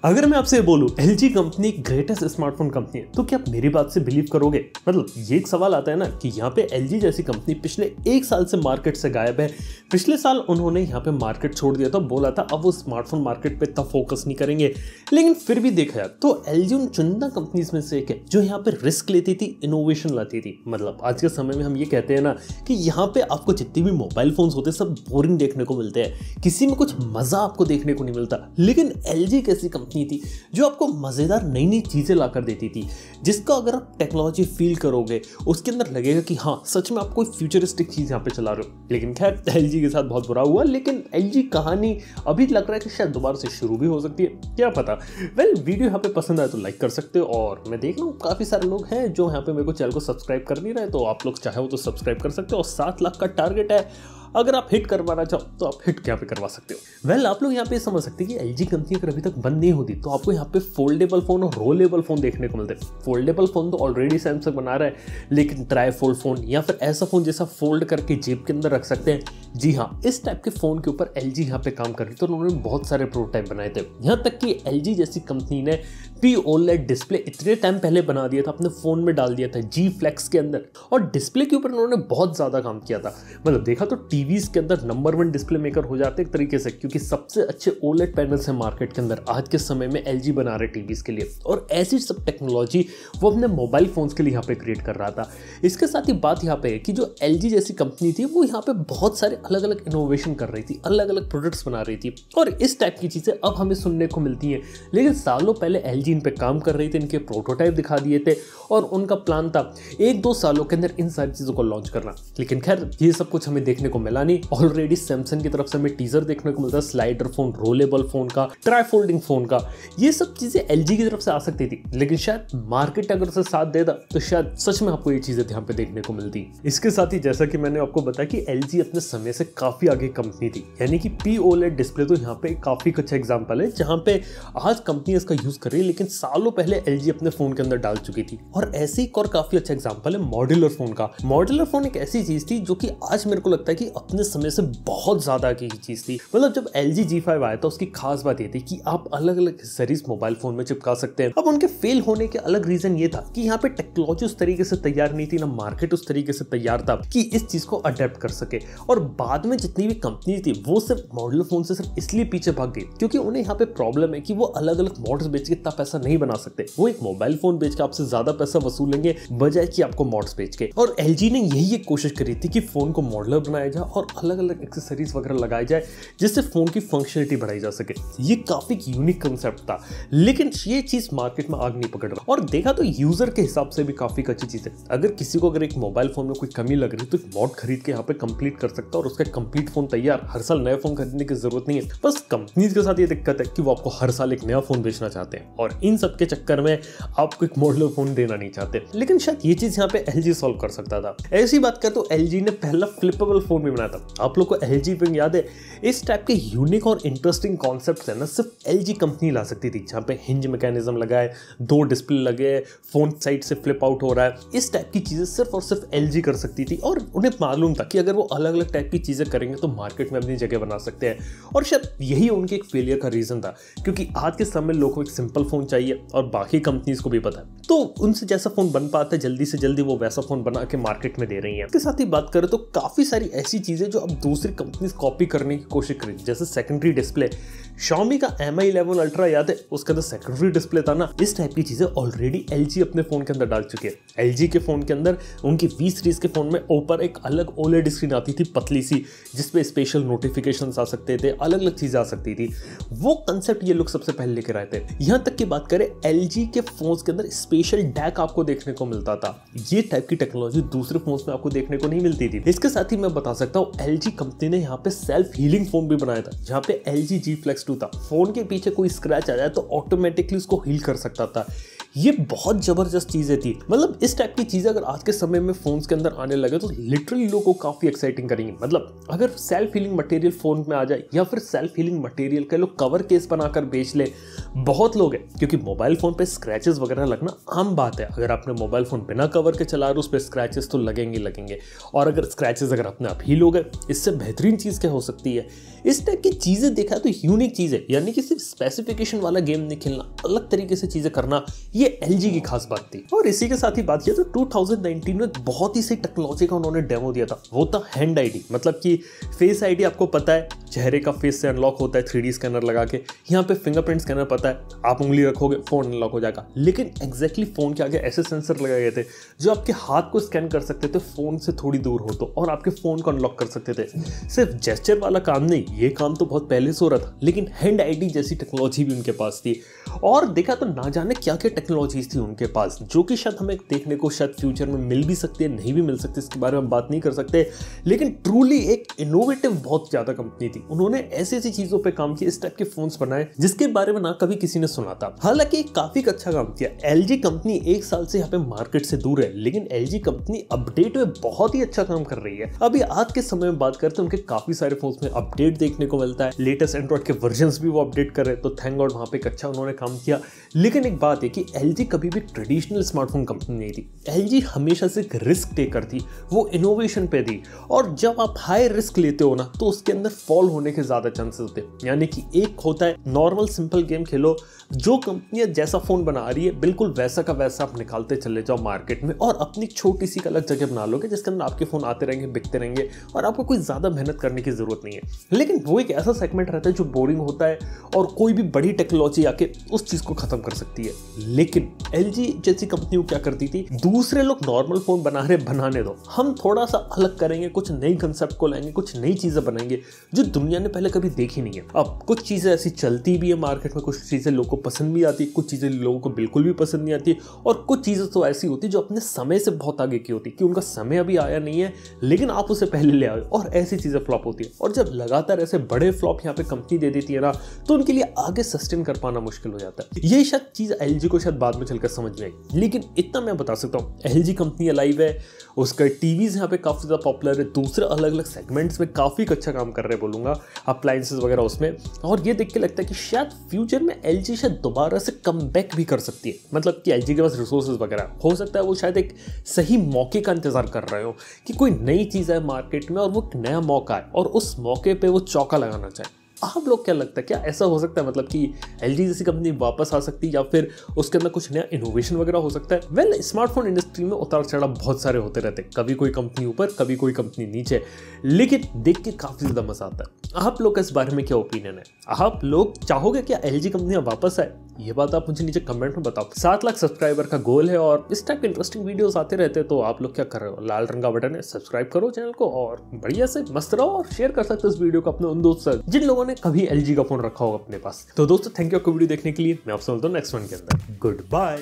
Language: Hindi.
अगर मैं आपसे बोलूं LG company greatest smartphone company है तो क्या आप मेरी बात से बिलीव करोगे? मतलब ये एक सवाल आता है ना कि यहाँ पे LG जैसी कंपनी पिछले 1 साल से मार्केट से गायब है। पिछले साल उन्होंने यहाँ पे मार्केट छोड़ दिया था, बोला था अब वो स्मार्टफोन मार्केट पे इतना फोकस नहीं करेंगे, लेकिन फिर भी देखा जाए तो LG उन चुनिंदा कंपनीज में से एक है जो यहाँ पे रिस्क लेती थी, इनोवेशन लाती थी। मतलब आज के समय में हम ये कहते हैं ना कि यहाँ पे आपको जितने भी मोबाइल फोन्स होते हैं सब बोरिंग देखने को मिलते हैं, किसी में कुछ मजा आपको देखने को नहीं मिलता। लेकिन LG कैसी कंपनी थी जो आपको मजेदार नई नई चीजें लाकर देती थी, जिसका अगर आप टेक्नोलॉजी फील करोगे उसके अंदर लगेगा कि हाँ सच में आप कोई फ्यूचरिस्टिक चीज यहाँ पे चला रहे हो। लेकिन खैर LG के साथ बहुत बुरा हुआ, लेकिन LG कहानी अभी लग रहा है कि शायद दोबारा से शुरू भी हो सकती है, क्या पता। वीडियो यहाँ पे पसंद आए तो लाइक कर सकते हो, और मैं देख रहा हूँ काफी सारे लोग हैं जो यहाँ पे मेरे को चैनल को सब्सक्राइब कर नहीं रहे, तो आप लोग चाहे हो तो सब्सक्राइब कर सकते हो। और 7 लाख का टारगेट है, अगर आप हिट करवाना चाहो तो आप हिट यहाँ पे करवा सकते हो। आप लोग यहाँ पे समझ सकते हैं कि LG कंपनी अगर अभी तक बंद नहीं होती तो आपको यहाँ पे फोल्डेबल फोन और रोलेबल फोन देखने को मिलते हैं। फोल्डेबल फोन तो ऑलरेडी सैमसंग बना रहा है, लेकिन ट्राई फोल्ड फोन या फिर ऐसा फोन जैसा फोल्ड करके जेब के अंदर रख सकते हैं, जी हाँ, इस टाइप के फोन के ऊपर LG यहाँ पे काम कर रही थी। तो उन्होंने बहुत सारे प्रोटोटाइप बनाए थे, यहाँ तक कि LG जैसी कंपनी ने OLED डिस्प्ले इतने टाइम पहले बना दिया था, अपने फोन में डाल दिया था G Flex के अंदर, और डिस्प्ले के ऊपर उन्होंने बहुत ज्यादा काम किया था। मतलब देखा तो टीवीज के अंदर नंबर 1 डिस्प्ले मेकर हो जाते एक तरीके से, क्योंकि सबसे अच्छे OLED पैनल्स हैं मार्केट के अंदर आज के समय में LG बना रहे टीवीज के लिए, और ऐसी सब टेक्नोलॉजी वो अपने मोबाइल फोन्स के लिए यहाँ पे क्रिएट कर रहा था। इसके साथ ही बात यहाँ पे है कि जो LG जैसी कंपनी थी वो यहाँ पे बहुत सारे अलग अलग इनोवेशन कर रही थी, अलग अलग प्रोडक्ट्स बना रही थी, और इस टाइप की चीजें अब हमें सुनने को मिलती हैं। लेकिन सालों पहले LG इन पे काम कर रही थी, इनके प्रोटोटाइप दिखा दिए थे, और उनका प्लान था 1-2 सालों के अंदर इन सारी चीजों को लॉन्च करना। लेकिन खैर ये सब कुछ हमें देखने को मिला नहीं। ऑलरेडी सैमसंग की तरफ से हमें टीजर देखने को मिलता है, स्लाइडर फोन, रोलेबल फोन का, ट्राई फोल्डिंग फोन का, ये सब चीजें LG की तरफ से आ सकती थी, लेकिन शायद मार्केट अगर उसे साथ देता तो शायद सच में आपको ये चीजें यहाँ पे देखने को मिलती। इसके साथ ही जैसा कि मैंने आपको बताया कि LG अपने समय से काफी आगे कंपनी थी, यानी कि OLED डिस्प्ले तो यहाँ पे काफी अच्छा एग्जांपल है जहां पे आज कंपनी इसका यूज कर रही है, लेकिन सालों पहले LG अपने फोन के अंदर डाल चुकी थी। और ऐसे ही और काफी अच्छा एग्जांपल है मॉड्यूलर फोन का। मॉड्यूलर फोन एक ऐसी चीज थी जो कि आज मेरे को लगता है कि अपने समय से बहुत ज्यादा की चीज थी। मतलब जब LG G5 आया था उसकी खास बात ये थी कि आप अलग अलग एक्सेसरीज मोबाइल फोन में चिपका सकते हैं। अब उनके फेल होने के अलग रीजन ये था कि यहाँ पे टेक्नोलॉजी उस तरीके से तैयार नहीं थी, ना मार्केट उस तरीके से तैयार था कि इस चीज को अडेप्ट कर सके। और बाद में जितनी भी कंपनी थी वो सिर्फ मॉड्यूलर फोन से सिर्फ इसलिए पीछे भाग गई क्योंकि उन्हें यहाँ पे प्रॉब्लम है कि वो अलग अलग मॉड्स बेच के इतना पैसा नहीं बना सकते। वो एक मोबाइल फोन बेच के आपसे ज्यादा पैसा वसूलेंगे बजाय कि आपको मॉड्स बेच के। और LG ने यही एक कोशिश करी थी कि फोन को मॉड्यूलर बनाया जाए और अलग अलग एक्सेसरीज वगैरह लगाई जाए जिससे फोन की फंक्शनलिटी बढ़ाई जा सके। ये काफी यूनिक कंसेप्ट था, लेकिन ये चीज मार्केट में आग नहीं पकड़ रहा। और देखा तो यूजर के हिसाब से भी काफी अच्छी चीज है। अगर किसी को अगर एक मोबाइल फोन में कोई कमी लग रही है तो एक मॉड खरीद के यहाँ पे कंप्लीट कर सकता है और उसका कंप्लीट फोन तैयार। हर साल नया फोन खरीदने की जरूरत नहीं है। बस कंपनीज के साथ ये दिक्कत है कि वो आपको हर साल एक नया फोन बेचना चाहते हैं, और इन सब के चक्कर में आपको एक मॉड्यूलर फोन देना नहीं चाहते। लेकिन शायद ये चीज यहाँ पे LG सॉल्व कर सकता था। ऐसी बात कर तो LG ने पहला फ्लिपेबल फोन भी बनाया था। आप लोग को LG विंग याद है? इस टाइप के यूनिक और इंटरेस्टिंग कॉन्सेप्ट है ना सिर्फ LG कंपनी ला सकती थी, जहाँ पे हिंज मैकेनिज्म लगा है, 2 डिस्प्ले लगे, फोन साइड से फ्लिप आउट हो रहा है। इस टाइप की चीजें सिर्फ और सिर्फ LG कर सकती थी, और उन्हें मालूम था कि अगर वो अलग अलग टाइप की चीजें करेंगे तो मार्केट में अपनी जगह बना सकते हैं। और शायद यही उनके एक फेलियर का रीजन था, क्योंकि आज के समय लोगों को एक सिंपल फोन चाहिए और बाकी कंपनीज को भी पता है, तो उनसे जैसा फोन बन पाता है जल्दी से जल्दी वो वैसा फोन बना के मार्केट में दे रही है। इसके साथ ही बात करें तो काफी सारी ऐसी चीजें जो अब दूसरी कंपनीज कॉपी करने की कोशिश करें, जैसे सेकेंडरी डिस्प्ले। Xiaomi का Mi 11 Ultra याद है? उसके अंदर सेकेंडरी डिस्प्ले था ना। इस टाइप की चीजें ऑलरेडी LG अपने फोन के अंदर डाल चुके हैं। LG के फोन के अंदर उनकी V सीरीज के फोन में ऊपर एक अलग OLED स्क्रीन आती थी पतली सी, जिसपे स्पेशल नोटिफिकेशंस आ सकते थे, अलग अलग चीजें आ सकती थी। वो कंसेप्ट ये लोग सबसे पहले लेकर आए थे। यहाँ तक की बात करें LG के फोन्स के अंदर स्पेशल डैक आपको देखने को मिलता था। ये टाइप की टेक्नोलॉजी दूसरे फोन्स में आपको देखने को नहीं मिलती थी। इसके साथ ही मैं बता सकता हूँ LG कंपनी ने यहाँ पे सेल्फ हीलिंग फोन भी बनाया था, जहाँ पे LG G Flex 2 था। फोन के पीछे कोई स्क्रैच आ जाए तो ऑटोमेटिकली उसको हील कर सकता था। ये बहुत जबरदस्त चीजें थी। मतलब इस टाइप की चीजें अगर आज के समय में फोन्स के अंदर आने लगे तो लिटरली लोगों को काफी एक्साइटिंग करेंगे। मतलब अगर सेल्फ हीलिंग मटेरियल फोन में आ जाए या फिर सेल्फ हीलिंग मटेरियल के लोग कवर केस बनाकर बेच ले, बहुत लोग हैं, क्योंकि मोबाइल फोन पे स्क्रैचेस वगैरह लगना आम बात है। अगर आपने मोबाइल फोन बिना कवर के चला रहे उस पर स्क्रैचेस तो लगेंगे। और अगर स्क्रैचेस अगर अपने आप हील हो गए, इससे बेहतरीन चीज क्या हो सकती है। इस टाइप की चीजें देखा तो यूनिक चीज है, यानी कि सिर्फ स्पेसिफिकेशन वाला गेम नहीं खेलना, अलग तरीके से चीजें करना, ये एलजी की खास बात थी। और इसी के साथ ही बात किया तो 2019 में बहुत ही सही टेक्नोलॉजी का उन्होंने डेमो दिया था, वो था हैंड आईडी। मतलब कि फेस आईडी आपको पता है चेहरे का फेस से अनलॉक होता है 3D स्कैनर लगा के, यहाँ पे फिंगरप्रिंट स्कैनर पता है, आप उंगली रखोगे फोन अनलॉक हो जाएगा। लेकिन एग्जैक्टली फोन के आगे ऐसे सेंसर लगाए गए थे जो आपके हाथ को स्कैन कर सकते थे फोन से थोड़ी दूर हो तो, और आपके फोन को अनलॉक कर सकते थे। सिर्फ जेस्चर वाला काम नहीं, ये काम तो बहुत पहले से हो रहा था, लेकिन हैंड आईडी जैसी टेक्नोलॉजी भी उनके पास थी। और देखा तो ना जाने क्या क्या टेक्नोलॉजीज थी उनके पास, जो कि शायद हमें देखने को शायद फ्यूचर में मिल भी सकती है, नहीं भी मिल सकती, इसके बारे में बात नहीं कर सकते। लेकिन ट्रूली एक इनोवेटिव बहुत ज्यादा कंपनी थी। उन्होंने ऐसी ऐसी चीजों पे काम किया, इस टाइप के फोन्स बनाए जिसके बारे में ना कभी किसी ने सुना था। हालांकि काफी अच्छा काम किया। एलजी कंपनी 1 साल से यहाँ पे मार्केट से दूर है, लेकिन एलजी कंपनी अपडेट में बहुत ही अच्छा काम कर रही है। अभी आज के समय में बात करते हैं, उनके काफी सारे फोन्स में अपडेट देखने को मिलता है, लेटेस्ट एंड्रॉइड के वर्जन्स भी वो अपडेट कर रहे हैं, तो थैंक गॉड वहां पे एक अच्छा उन्होंने काम किया। लेकिन एक बात है कि एलजी कभी भी ट्रेडिशनल स्मार्टफोन कंपनी नहीं थी। एलजी हमेशा से एक रिस्क टेकर थी, वो इनोवेशन पे थी। और जब आप हाई रिस्क लेते हो ना तो उसके अंदर फॉल होने के ज्यादा चांसेस होते हैं। यानी कि एक होता है नॉर्मल सिंपल गेम खेलो, जो कंपनी जैसा फोन बना रही है बिल्कुल वैसा का वैसा आप निकालते चले जाओ मार्केट में, और अपनी छोटी सी अलग जगह बना लोगे जिसके अंदर आपके फोन आते रहेंगे, बिकते रहेंगे, और आपको कोई ज्यादा मेहनत करने की जरूरत नहीं है। लेकिन वो एक ऐसा सेगमेंट रहता है जो बोरिंग होता है, और कोई भी बड़ी टेक्नोलॉजी आके उस चीज को खत्म कर सकती है। लेकिन एलजी जैसी कंपनी क्या करती थी, दूसरे लोग नॉर्मल फोन बना रहे, बनाने दो, हम थोड़ा सा अलग करेंगे, कुछ नई कंसेप्ट को लाएंगे, कुछ नई चीजें बनाएंगे जो दुनिया ने पहले कभी देखी नहीं है। अब कुछ चीजें ऐसी चलती भी है मार्केट में, कुछ चीजें लोगों को पसंद भी आती है, कुछ चीजें लोगों को बिल्कुल भी पसंद नहीं आती, और कुछ चीजें तो ऐसी होती जो अपने समय से बहुत आगे की होती, कि उनका समय अभी आया नहीं है लेकिन आप उसे पहले ले आए, और ऐसी चीजें फ्लॉप होती है। और जब लगातार ऐसे बड़े फ्लॉप यहाँ पे कंपनी दे देती है ना, तो उनके लिए आगे सस्टेन कर पाना मुश्किल हो जाता है। ये शायद चीज एलजी को शायद बाद में चलकर समझ में आई, लेकिन इतना मैं बता सकता हूँ एलजी कंपनी अलाइव है, उसका टीवीज यहाँ पे काफी ज्यादा पॉपुलर है, दूसरे अलग अलग सेगमेंट्स में काफी अच्छा काम कर रहे बोलूंगा, अप्लायंसेस वगैरह उसमें। और ये देख के लगता है कि शायद फ्यूचर में एलजी शायद दोबारा से कम बैक भी कर सकती है। मतलब कि एलजी के पास रिसोर्सेज वगैरह हो सकता है, वो शायद एक सही मौके का इंतजार कर रहे हो कि कोई नई चीज है मार्केट में और वो एक नया मौका है, और उस मौके पे वो चौका लगाना चाहे। आप लोग क्या लगता है, क्या ऐसा हो सकता है, मतलब कि एलजी जैसी कंपनी वापस आ सकती है, या फिर उसके अंदर कुछ नया इनोवेशन वगैरह हो सकता है? वेल, स्मार्टफोन इंडस्ट्री में उतार चढ़ाव बहुत सारे होते रहते हैं, कभी कोई कंपनी ऊपर, कभी कोई कंपनी नीचे, लेकिन देख के काफी ज्यादा मजा आता है। आप लोग का इस बारे में क्या ओपिनियन है? आप लोग चाहोगे क्या एलजी कंपनी वापस आए? ये बात आप मुझे नीचे कमेंट में बताओ। 7 लाख सब्सक्राइबर का गोल है और इस टाइप के इंटरेस्टिंग वीडियोस आते रहते हैं, तो आप लोग क्या कर रहे हो? लाल रंग का बटन है, सब्सक्राइब करो चैनल को और बढ़िया से मस्त रहो, और शेयर कर सकते हो इस वीडियो को अपने उन दोस्त से जिन लोगों ने कभी एलजी का फोन रखा होगा अपने पास। तो दोस्तों, थैंक यू आपको वीडियो देखने के लिए। मैं आपसे मिलता हूँ नेक्स्ट वन के अंदर। Good bye.